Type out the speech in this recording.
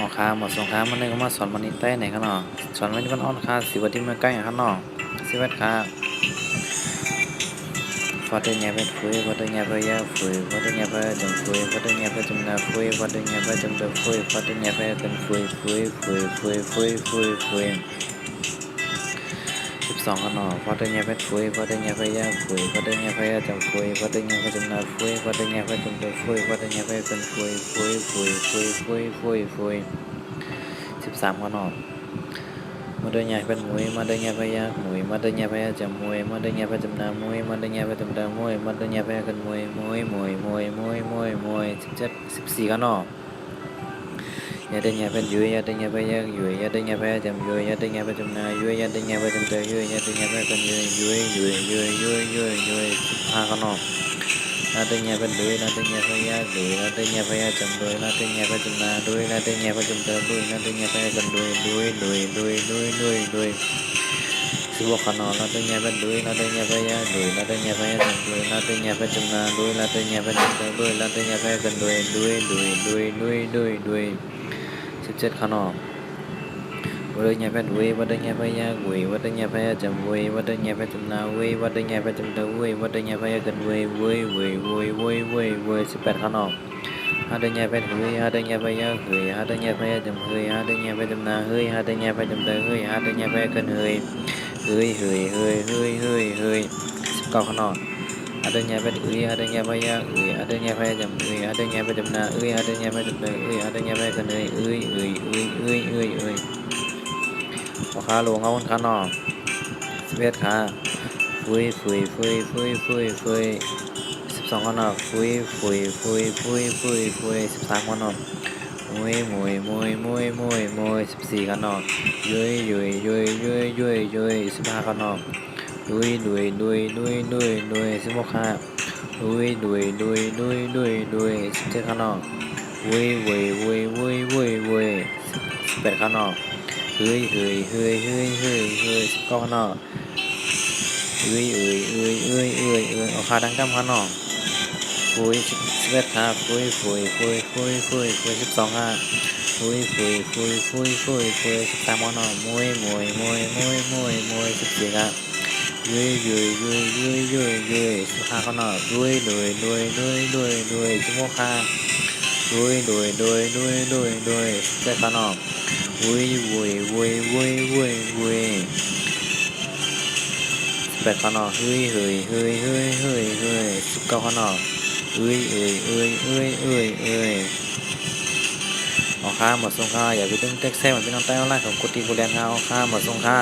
อค้าหมดสงครามมันเลยก็มาสอนมันนี่ใต้ไหนกันเนาะสอนมันนี่มันอ่อนค่าสิวันที่มันใกล้กันเนาะสิเวทค่าพอได้เงี้ยไปคุยพอได้เงี้ยไปยาคุยพอได้เงี้ยไปจมคุยพอได้เงี้ยไปจมนาคุยพอได้เงี้ยไปจมเดือคุยพอได้เงี้ยไปกันคุย12กันเนาะพอได้เงี้ยไปคุยพอได้เงี้ยไปยาคุยพอได้เงี้ยไปจมคุยพอได้เงี้ยไปจมนาคุยพอได้เงี้ยไปจมเดือคุยพอได้เงี้ยไปกัน13กันเนาะมาเดินใหญ่เป็นมวยมาเดินใหญ่ไปยากมวยมาเดินใหญ่ไปจำมวยมาเดินใหญ่ไปจำนามวยมาเดินใหญ่ไปจำดามวยมาเดินใหญ่ไปกันมวย17 14กันเนาะอย่าเดินใหญ่เป็นยุยอย่าเดินใหญ่ไปยากยุยอย่าเดินใหญ่ไปจำยุยอย่าเดินใหญ่ไปจำนายุยอย่าเดินใหญ่ไปจำเตยยุยอย่าเดินใหญ่ไปกันยุย15กันเนาะนาเดินใหญ่เป็นดุยนาเดินใหญ่ไปยากดุยนาเดินใหญ่ไปยากจำดุยนาเดินใหญ่ไปจำนาดุยนาเดินใหญ่ไปจำเตยดุยนาเดินใหญ่ไปกันดุย16ขนอนนาเดินใหญ่ไปดุยนาเดินใหญ่ไปยากดุยนาเดินใหญ่ไปจำดุยนาเดินใหญ่ไปจำนาดุยนาเดินใหญ่ไปจำเตยดุยนาเดินใหญ่ไปกันดุย17ขนอนวัดเดินใหญ่ไปดุยวัดเดินใหญ่ไปยากดุยวัดเดินใหญ่ไปจำดุยวัดเดินใหญ่ไปจำนาดุยวัดเดินใหญ่ไปจำเตยวัดเดินใหญ่ไปกัน18ขนอนหาเดินใหญ่ไปเฮ้ยหาเดินใหญ่ไปยากเฮ้ยหาเดินใหญ่ไปจำเฮ้ยหาเดินใหญ่ไปจำนาเฮ้ยหาเดินใหญ่ไปจำเตยเฮ้ยหาเดินใหญ่ไปกัน19ขนอนหาเดินใหญ่ไปเฮ้ยหาเดินใหญ่ไปยากเฮ้ยหาเดินใหญ่ไปจำเฮ้ยหาเดินใหญ่ไปจำนาเฮ้ยหาเดินใหญ่ไปจำเตยเฮ้ยหาเดินใหญ่ไปกันพอขาหลวงเอาคนขานอน11ขา12ขนอน13ขนอน14ขนอน15ขนอน16ขา17ขนอน18ขนอน19ขนอนเอาขาดังกำขนอน11ขา12ขา13ขนอน14ขา15ขนอน16ขา17ขนอน18ขนอน19ขนอนเอาค่าหมดสงค่าอย่าไปดึงเต็กแซ่เหมือนพี่น้องใต้ออนไลน์ของกุฏิกุเรียนค่าเอาค่าหมดสงค่า